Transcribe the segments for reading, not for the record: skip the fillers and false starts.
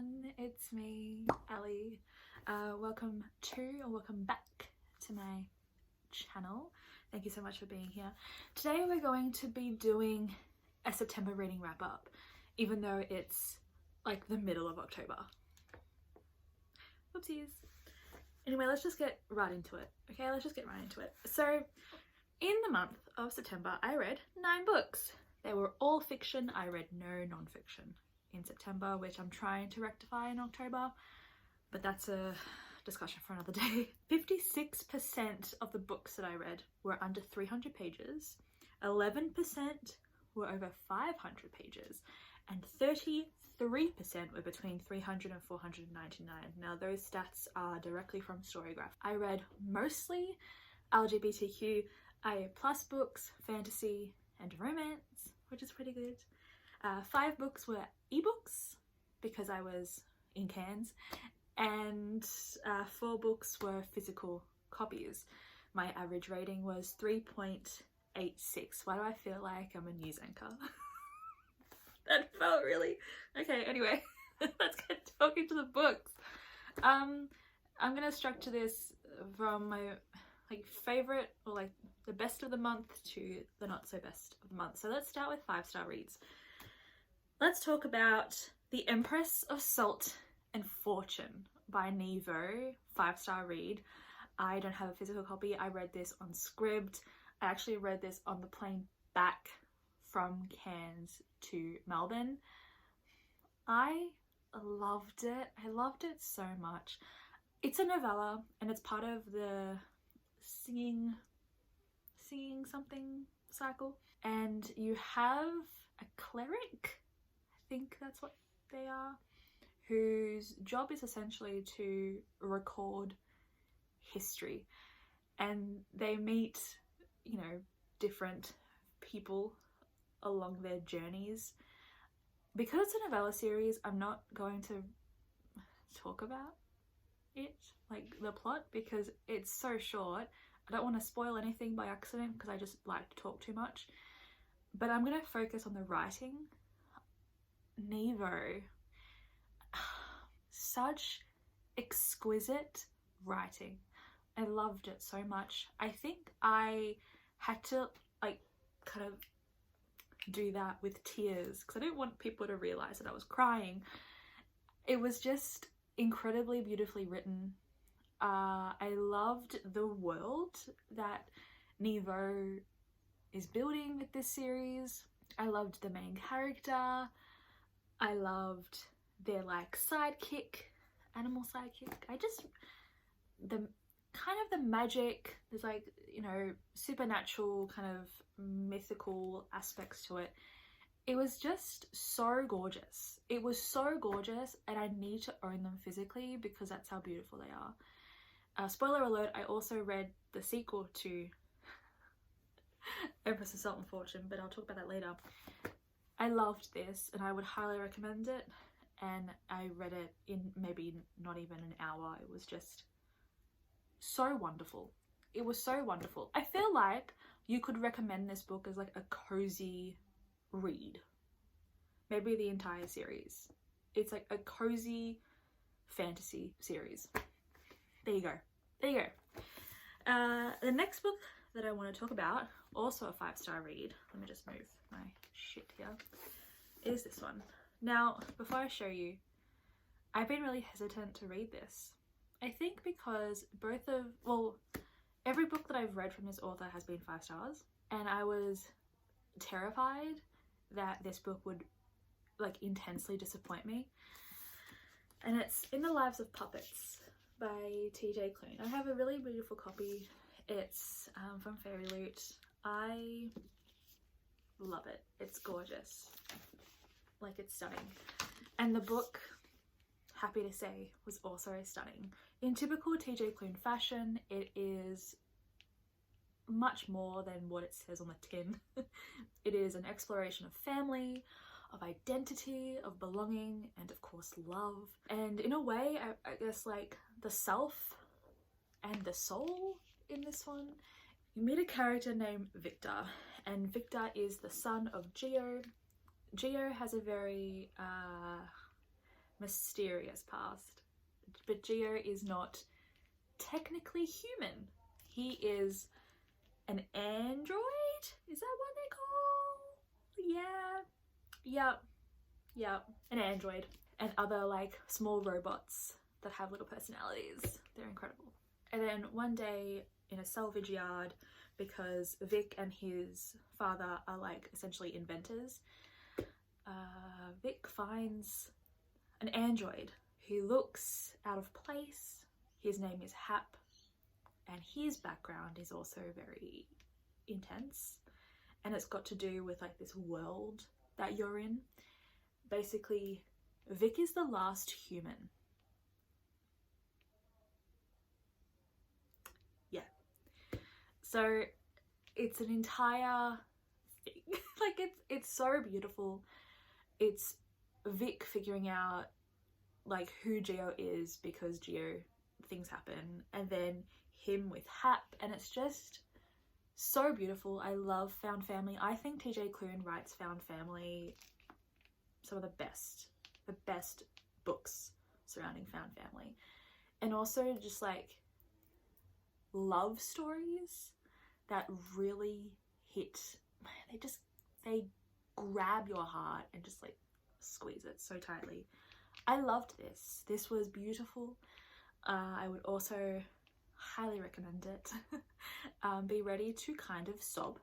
everyone, it's me, Allie. Welcome back to my channel. Thank you so much for being here. Today we're going to be doing a September reading wrap up, even though it's like the middle of October. Whoopsies. Anyway, let's just get right into it. Okay, let's just get right into it. So, in the month of September, I read 9 books. They were all fiction. I read no non-fiction in September, which I'm trying to rectify in October, but that's a discussion for another day. 56% of the books that I read were under 300 pages, 11% were over 500 pages, and 33% were between 300 and 499. Now those stats are directly from Storygraph. I read mostly LGBTQIA+ books, fantasy, and romance, which is pretty good. 5 books were ebooks because I was in Cairns, and 4 books were physical copies. My average rating was 3.86. Why do I feel like I'm a news anchor? That felt really... Okay, anyway, let's get talking to the books. I'm gonna structure this from my favorite, or like the best of the month to the not so best of the month. So let's start with 5-star reads. Let's talk about The Empress of Salt and Fortune by nghi. 5-star read. I don't have a physical copy. I read this on Scribd. I actually read this on the plane back from Cairns to Melbourne. I loved it. I loved it so much. It's a novella and it's part of the singing something cycle, and you have a cleric, I think that's what they are, whose job is essentially to record history, and they meet, you know, different people along their journeys. Because it's a novella series, I'm not going to talk about it, like the plot, because it's so short. I don't want to spoil anything by accident because I just like to talk too much, but I'm going to focus on the writing. nghi, such exquisite writing. I loved it so much. I think I had to kind of do that with tears because I didn't want people to realize that I was crying. It was just incredibly beautifully written. I loved the world that nghi is building with this series. I loved the main character. I loved their sidekick, animal sidekick. The kind of the magic, there's you know, supernatural kind of mythical aspects to it. It was just so gorgeous. It was so gorgeous, and I need to own them physically because that's how beautiful they are. Spoiler alert, I also read the sequel to Empress of Salt and Fortune, but I'll talk about that later. I loved this and I would highly recommend it, and I read it in maybe not even an hour. It was just so wonderful. It was so wonderful. I feel like you could recommend this book as a cozy read. Maybe the entire series. It's a cozy fantasy series. There you go. There you go. The next book that I want to talk about, also a 5-star read, let me just move my shit here, is this one. Now, before I show you, I've been really hesitant to read this. I think because every book that I've read from this author has been 5 stars, and I was terrified that this book would intensely disappoint me. And it's In the Lives of Puppets by TJ Klune. I have a really beautiful copy. It's from Fairy Loot. I love it. It's gorgeous. It's stunning. And the book, happy to say, was also stunning. In typical TJ Klune fashion, it is much more than what it says on the tin. It is an exploration of family, of identity, of belonging, and of course love. And in a way, I guess the self and the soul in this one. You meet a character named Victor, and Victor is the son of Geo. Geo has a very mysterious past. But Geo is not technically human. He is an android? Is that what they call? Yeah. An android. And other like small robots that have little personalities. They're incredible. And then one day in a salvage yard, because Vic and his father are like essentially inventors, Vic finds an android who looks out of place. His name is Hap, and his background is also very intense, and it's got to do with like this world that you're in. Basically, Vic is the last human. Yeah. So it's an entire thing. Like it's so beautiful. It's Vic figuring out like who Geo is because Geo things happen, and then him with Hap, and it's just so beautiful. I love found family. I think TJ Klune writes found family some of the best books surrounding found family, and also just like love stories that really hit. They grab your heart and just like squeeze it so tightly. I loved this. This was beautiful. I would also highly recommend it. Be ready to kind of sob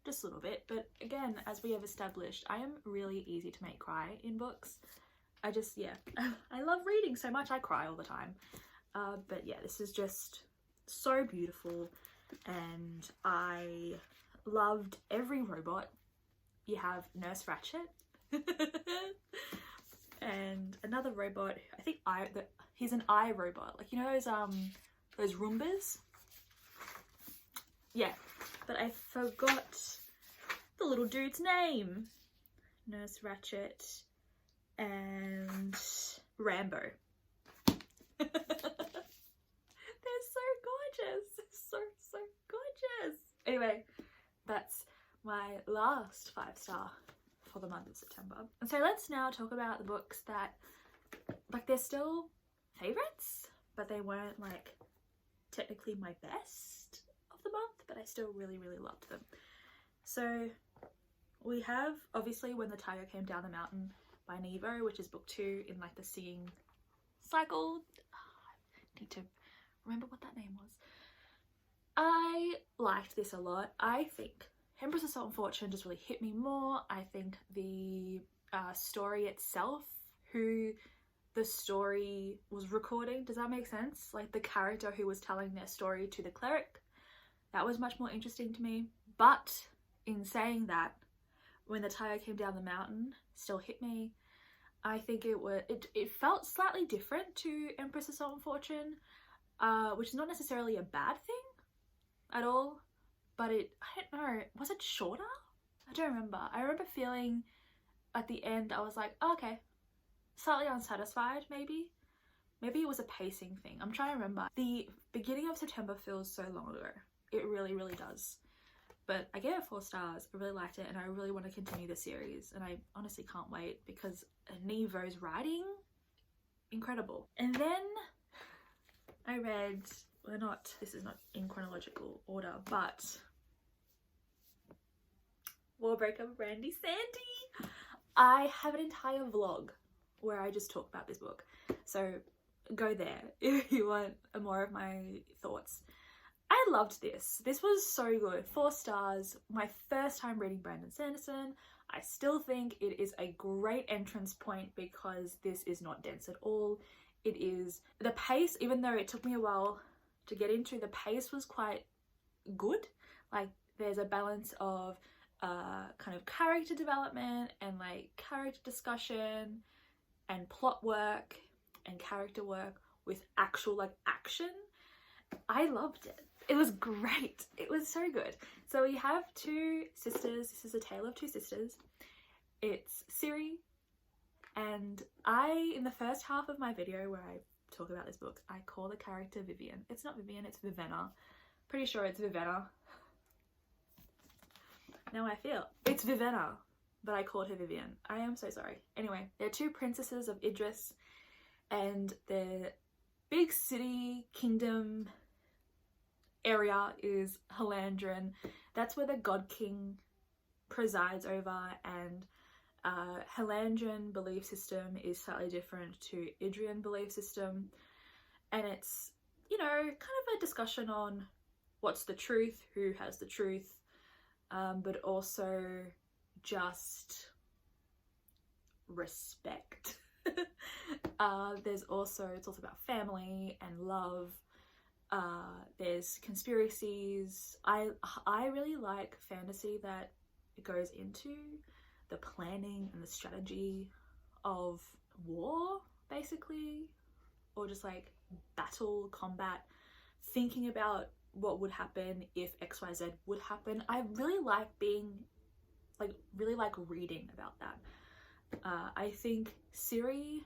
just a little bit, but again, as we have established, I am really easy to make cry in books. I love reading so much. I cry all the time. But yeah, this is just so beautiful, and I loved every robot. You have Nurse Ratchet and another robot. I think he's an eye robot, like you know those Roombas. Yeah, but I forgot the little dude's name. Nurse Ratchet and Rambo. They're so gorgeous. So gorgeous. Anyway, that's my last 5-star for the month of September. And so let's now talk about the books that, like, they're still favorites, but they weren't like technically my best of the month, but I still really loved them. So we have obviously When the Tiger Came Down the Mountain by Nevo, which is book 2 in like the singing cycle. I need to remember what that name was. I liked this a lot. I think Empress of Salt and Fortune just really hit me more. I think the story itself, who the story was recording, does that make sense? Like the character who was telling their story to the cleric, that was much more interesting to me. But in saying that, When the Tiger Came Down the Mountain still hit me. I think it felt slightly different to Empress of Salt and Fortune, which is not necessarily a bad thing at all, but I don't know, was it shorter? I don't remember. I remember feeling at the end, I was like, oh, okay, slightly unsatisfied maybe. Maybe it was a pacing thing. I'm trying to remember. The beginning of September feels so long ago. It really does. But I gave it 4 stars. I really liked it, and I really want to continue the series, and I honestly can't wait because Nevo's writing, incredible. And then I read, this is not in chronological order, but Warbreaker Brandy Sandy. I have an entire vlog where I just talk about this book, so go there if you want more of my thoughts. I loved this. This was so good. 4 stars. My first time reading Brandon Sanderson. I still think it is a great entrance point because this is not dense at all. It is, the pace, even though it took me a while to get into, the pace was quite good. Like there's a balance of kind of character development and like character discussion and plot work and character work with actual like action. I loved it. It was great. It was so good. So we have 2 sisters. This is a tale of 2 sisters. It's Siri, and in the first half of my video where I talk about this book, I call the character Vivian. It's not Vivian, it's Vivenna. Pretty sure it's Vivenna. Now I feel it's Vivenna. but I called her Vivian. I am so sorry. Anyway, there are 2 princesses of Idris, and the big city kingdom area is Halandran. That's where the God King presides over, and Halandran belief system is slightly different to Idrian belief system, and it's, you know, kind of a discussion on what's the truth, who has the truth, but also just respect. It's also about family and love. There's conspiracies. I really like fantasy that goes into the planning and the strategy of war, basically, or just like battle, combat, thinking about what would happen if XYZ would happen. I really like reading about that. I think Ciri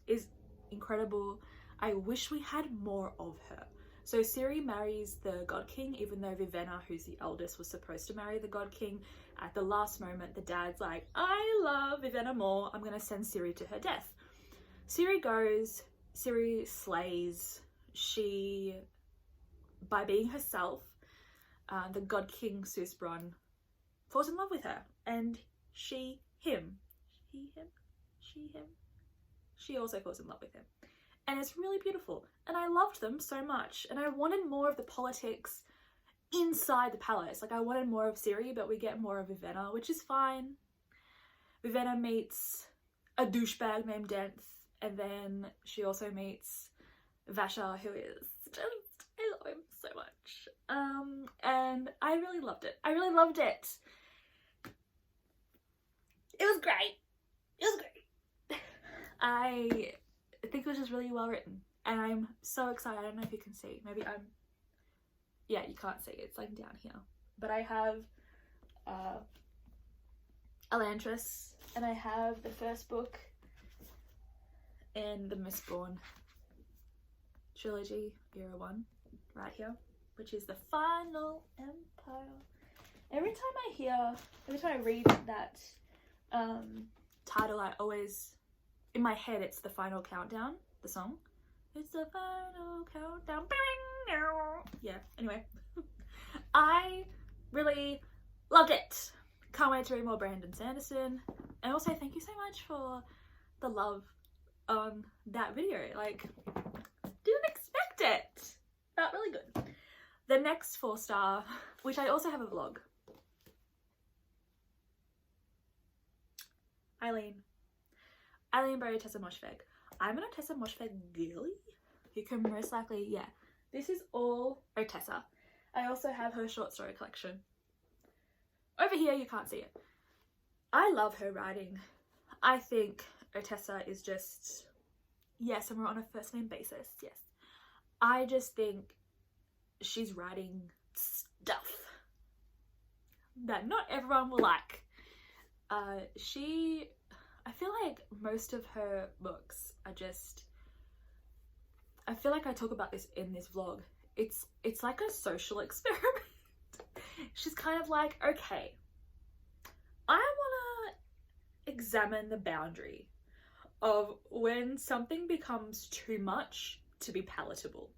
is incredible. I wish we had more of her. So Ciri marries the God King, even though Vivenna, who's the eldest, was supposed to marry the God King. At the last moment, the dad's like, I love Vivenna more, I'm gonna send Ciri to her death. Ciri goes, Ciri slays. She, by being herself, the God King Susbron falls in love with her, and she also falls in love with him. And it's really beautiful, and I loved them so much, and I wanted more of the politics inside the palace. Like, I wanted more of Ciri, but we get more of Vivenna, which is fine. Vivenna meets a douchebag named Denth, and then she also meets Vasha, who is just, I love him so much. And I really loved it. It was great. I think it was just really well written, and I'm so excited. I don't know if you can see. Yeah, you can't see. It's like down here. But I have Elantris, and I have the first book in the Mistborn trilogy, Era 1, right here, which is the Final Empire. Every time I read that title, I always, in my head, it's the Final Countdown, the song. It's the final countdown. Yeah, anyway. I really loved it. Can't wait to read more Brandon Sanderson. And also, thank you so much for the love on that video. Like, didn't expect it. Felt really good. The next 4-star, which I also have a vlog. Eileen by Ottessa Moshfegh. I'm an Ottessa Moshfegh girly. You can most likely, yeah. This is all Ottessa. I also have her short story collection. Over here, you can't see it. I love her writing. I think Ottessa is just, yes, and we're on a first name basis, yes. I just think she's writing stuff that not everyone will like. I feel like most of her books are just, I feel like I talk about this in this vlog. It's like a social experiment. She's kind of like, okay, I want to examine the boundary of when something becomes too much to be palatable.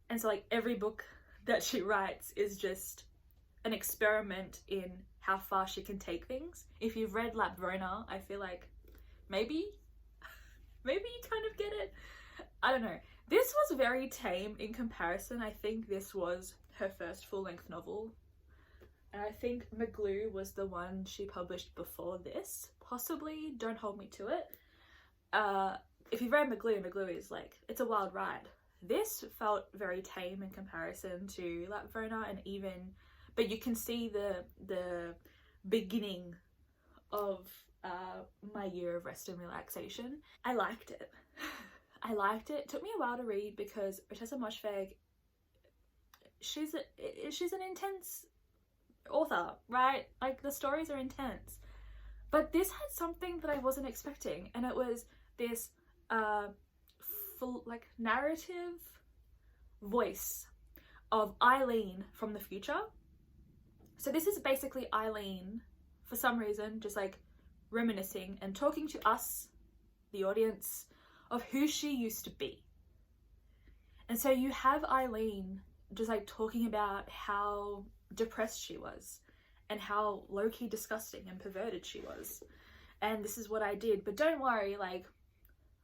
And so like every book that she writes is just an experiment in how far she can take things. If you've read Labrona, I feel like maybe you kind of get it. I don't know. This was very tame in comparison. I think this was her first full-length novel. And I think Maglue was the one she published before this. Possibly, don't hold me to it. If you've read Maglue, Maglue is like, it's a wild ride. This felt very tame in comparison to Labrona, and even, but you can see the beginning of my year of rest and relaxation. I liked it. It took me a while to read because Ottessa Moshfegh, she's an intense author, right? Like, the stories are intense. But this had something that I wasn't expecting, and it was this full, like, narrative voice of Eileen from the future. So this is basically Eileen for some reason, just like reminiscing and talking to us, the audience, of who she used to be. And so you have Eileen just like talking about how depressed she was and how low-key disgusting and perverted she was. And this is what I did. But don't worry, like,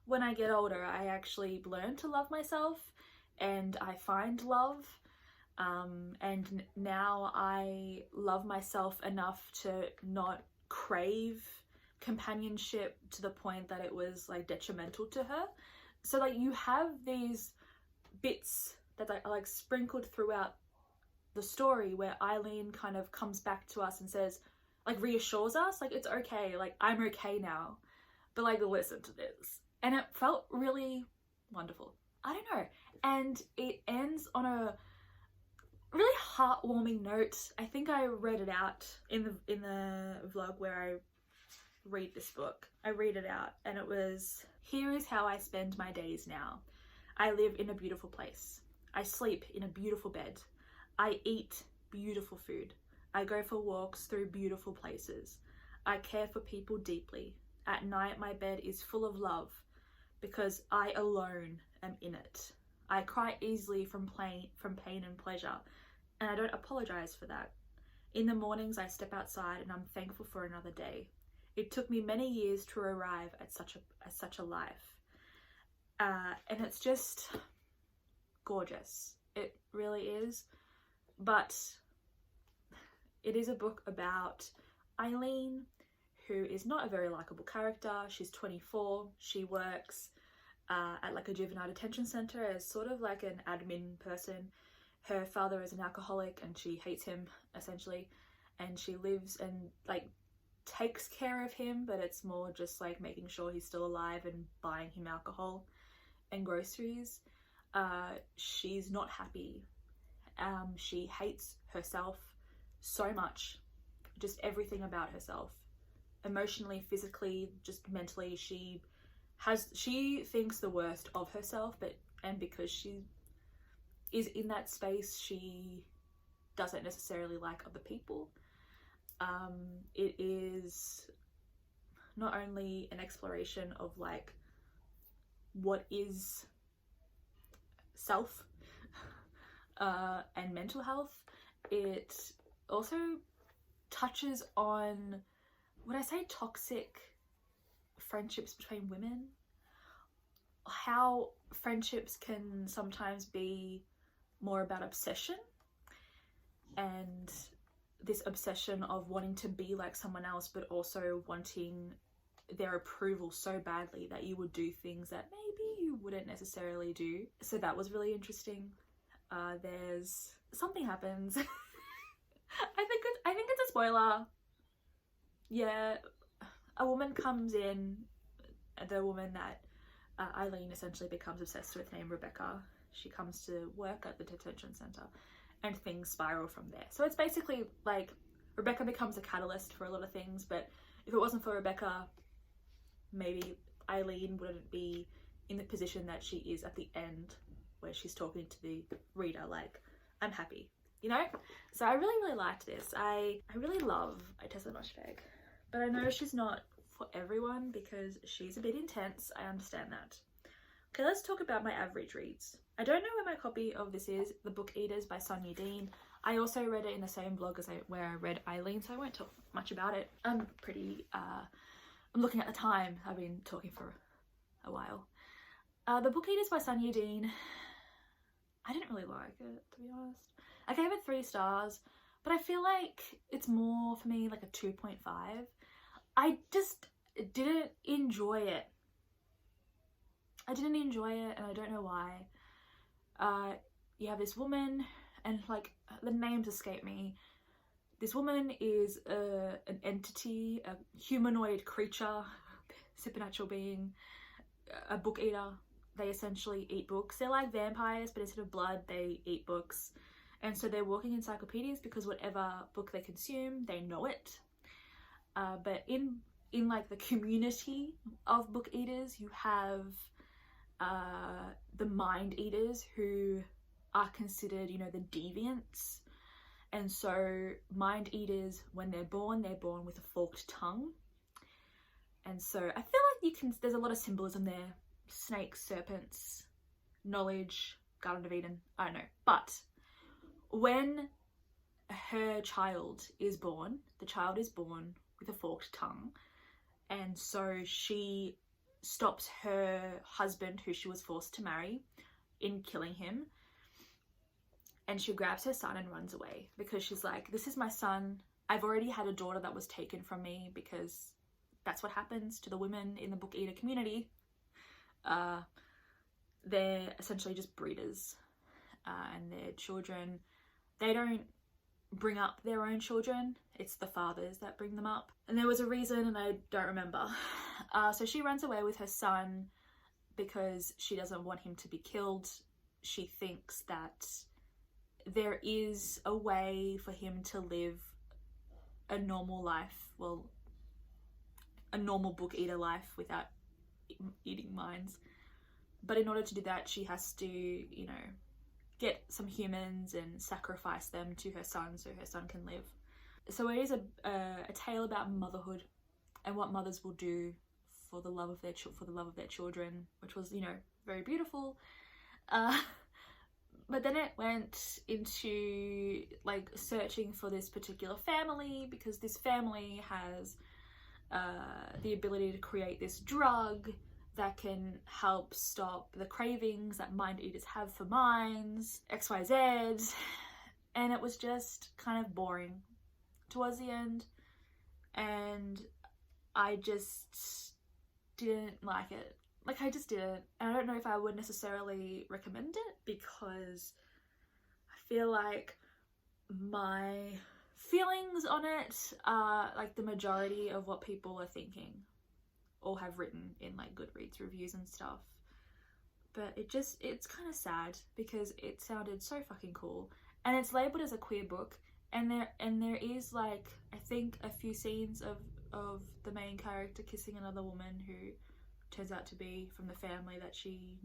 when I get older, I actually learn to love myself and I find love. And now I love myself enough to not crave companionship to the point that it was like detrimental to her. So like you have these bits that are like sprinkled throughout the story where Eileen kind of comes back to us and says, like, reassures us, like, it's okay, like, I'm okay now, but like, listen to this. And it felt really wonderful. I don't know. And it ends on a really heartwarming note. I think I read it out in the vlog where I read this book. I read it out and it was, "Here is how I spend my days now. I live in a beautiful place. I sleep in a beautiful bed. I eat beautiful food. I go for walks through beautiful places. I care for people deeply. At night my bed is full of love because I alone am in it. I cry easily from pain and pleasure, and I don't apologize for that. In the mornings I step outside and I'm thankful for another day. It took me many years to arrive at such a life." And it's just gorgeous. It really is. But it is a book about Eileen, who is not a very likable character. She's 24. She works at like a juvenile detention center as sort of like an admin person. Her father is an alcoholic and she hates him essentially, and she lives and like takes care of him, but it's more just like making sure he's still alive and buying him alcohol and groceries. She's not happy. She hates herself so much, just everything about herself, emotionally, physically, just mentally. She thinks the worst of herself, and because she is in that space, she doesn't necessarily like other people. It is not only an exploration of like what is self and mental health, it also touches on, would I say, toxic friendships between women, how friendships can sometimes be more about obsession, and this obsession of wanting to be like someone else but also wanting their approval so badly that you would do things that maybe you wouldn't necessarily do. So that was really interesting. There's something happens. I think it's a spoiler. Yeah, a woman comes in, the woman that Eileen essentially becomes obsessed with, named Rebecca. She comes to work at the detention center and things spiral from there. So it's basically like Rebecca becomes a catalyst for a lot of things, but if it wasn't for Rebecca, maybe Eileen wouldn't be in the position that she is at the end, where she's talking to the reader like, I'm happy, you know? So I really, really liked this. I really love Ottessa moshfegh, but I know she's not for everyone because she's a bit intense. I understand that. Okay, let's talk about my average reads. I don't know where my copy of this is, The Book Eaters by Sunyi. I also read it in the same blog as where I read Eileen, so I won't talk much about it. I'm looking at the time. I've been talking for a while. The Book Eaters by Sunyi. I didn't really like it, to be honest. I gave it 3 stars, but I feel like it's more for me like a 2.5. I just didn't enjoy it. I didn't enjoy it, and I don't know why. You have this woman, and like the names escape me. This woman is an entity, a humanoid creature, supernatural being, a book eater. They essentially eat books. They're like vampires, but instead of blood, they eat books. And so they're walking encyclopedias because whatever book they consume, they know it. But in like the community of book eaters, you have the mind eaters, who are considered, you know, the deviants. And so mind eaters, when they're born with a forked tongue. And so I feel like there's a lot of symbolism there. Snakes, serpents, knowledge, Garden of Eden, I don't know. But when her child is born, the child is born with a forked tongue. And so she stops her husband, who she was forced to marry, in killing him. And she grabs her son and runs away because she's like, this is my son. I've already had a daughter that was taken from me, because that's what happens to the women in the book eater community. They're essentially just breeders, and their children, they don't bring up their own children. It's the fathers that bring them up. And there was a reason, and I don't remember. So she runs away with her son because she doesn't want him to be killed. She thinks that there is a way for him to live a normal life, well, a normal book eater life without eating minds. But in order to do that, she has to, you know, get some humans and sacrifice them to her son so her son can live. So it is a tale about motherhood and what mothers will do for the love of their children, which was, you know, very beautiful. But then it went into like searching for this particular family, because this family has the ability to create this drug that can help stop the cravings that mind eaters have for minds, XYZ. And it was just kind of boring towards the end, and I just didn't like it. Like, I just didn't. And I don't know if I would necessarily recommend it, because I feel like my feelings on it are like the majority of what people are thinking or have written in like Goodreads reviews and stuff. But it's kind of sad, because it sounded so fucking cool, and it's labeled as a queer book, and there is like, I think, a few scenes of the main character kissing another woman who turns out to be from the family that she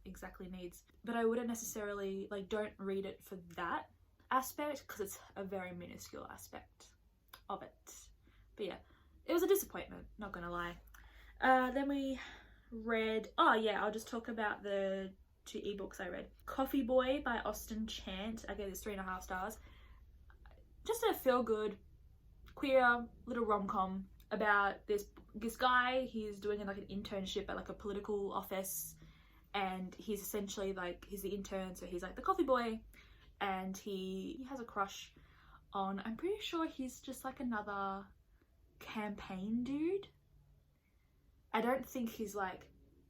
exactly needs. But I wouldn't necessarily, like, don't read it for that aspect, because it's a very minuscule aspect of it. But yeah, it was a disappointment, not gonna lie. Then we read, oh yeah, I'll just talk about the 2 ebooks I read. Coffee Boy by Austin Chant. I gave this 3.5 stars. Just a feel-good, queer little rom-com about this guy. He's doing like an internship at like a political office, and he's essentially like, he's the intern, so he's like the coffee boy, and he has a crush on, I'm pretty sure he's just like another campaign dude. I don't think he's like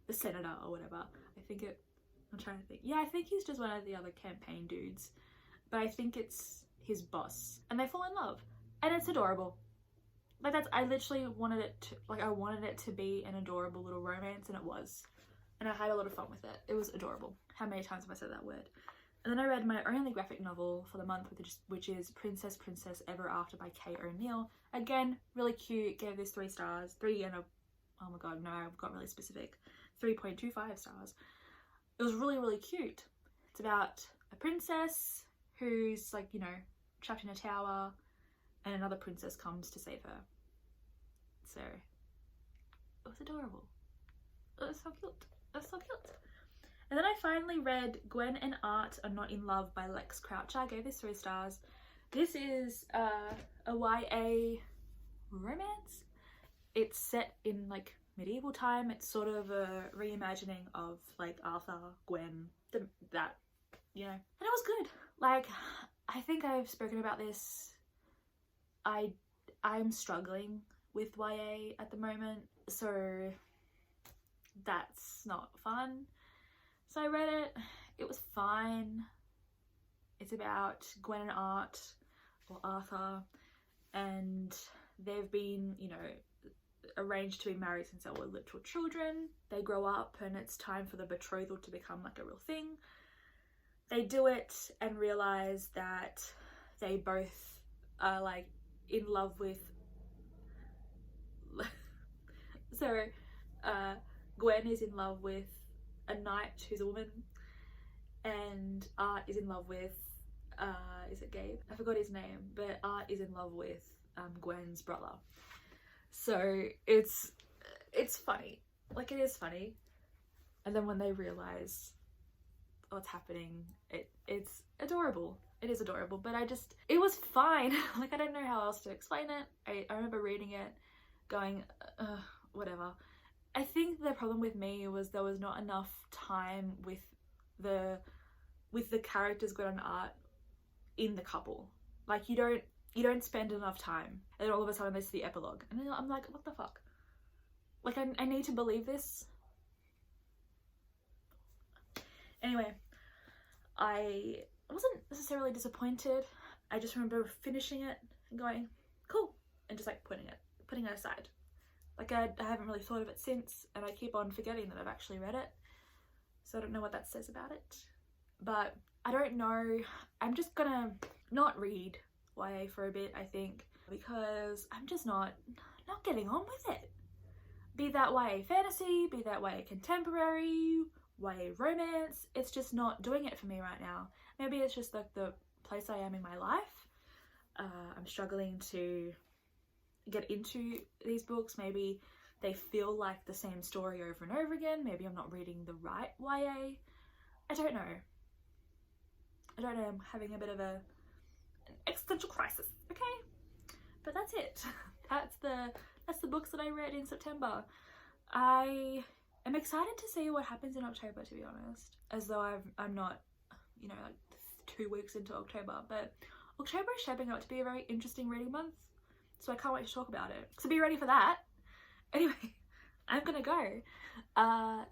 the senator or whatever. I'm trying to think. Yeah, I think he's just one of the other campaign dudes, but I think it's his boss, and they fall in love, and it's adorable. Like, I literally wanted it to be an adorable little romance, and it was. And I had a lot of fun with it. It was adorable. How many times have I said that word? And then I read my only graphic novel for the month, which is Princess Ever After by Kay O'Neill. Again, really cute. Gave this 3 stars. 3 and a, oh my god, no, I've got really specific. 3.25 stars. It was really, really cute. It's about a princess who's like, you know, trapped in a tower, and another princess comes to save her. So it was adorable. It was so cute. It was so cute. And then I finally read Gwen and Art Are Not in Love by Lex Croucher. I gave this 3 stars. This is a YA romance. It's set in like medieval time. It's sort of a reimagining of like Arthur, Gwen, that, you know. And it was good. Like, I think I've spoken about this. I'm struggling with YA at the moment, so that's not fun. So I read it. It was fine. It's about Gwen and Art, or Arthur, and they've been, you know, arranged to be married since they were little children. They grow up, and it's time for the betrothal to become like a real thing. They do it and realize that they both are like in love with so Gwen is in love with a knight who's a woman, and Art is in love with is it Gabe? I forgot his name, but Art is in love with Gwen's brother. So it's funny, like it is funny. And then when they realise what's happening, it's adorable. It is adorable, but it was fine. Like, I don't know how else to explain it. I remember reading it going, whatever. I think the problem with me was there was not enough time with the characters Gwen and Art in the couple. Like, you don't spend enough time, and then all of a sudden there's the epilogue, and then I'm like, what the fuck? Like, I need to believe this. Anyway, I wasn't necessarily disappointed. I just remember finishing it and going, cool, and just like putting it aside. Like, I haven't really thought of it since, and I keep on forgetting that I've actually read it, so I don't know what that says about it. But I don't know, I'm just gonna not read YA for a bit, I think, because I'm just not getting on with it. Be that YA fantasy, be that YA contemporary, YA romance, it's just not doing it for me right now. Maybe it's just like the place I am in my life. I'm struggling to get into these books. Maybe they feel like the same story over and over again. Maybe I'm not reading the right YA. I don't know. I'm having a bit of an existential crisis, okay? But that's it. That's the books that I read in September. I am excited to see what happens in October, to be honest. As though I'm not, you know, like 2 weeks into October, but October is shaping up to be a very interesting reading month. So I can't wait to talk about it. So be ready for that. Anyway, I'm gonna go.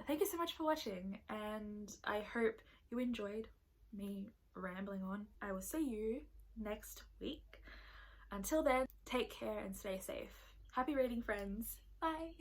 Thank you so much for watching, and I hope you enjoyed me rambling on. I will see you next week. Until then, take care and stay safe. Happy reading, friends. Bye.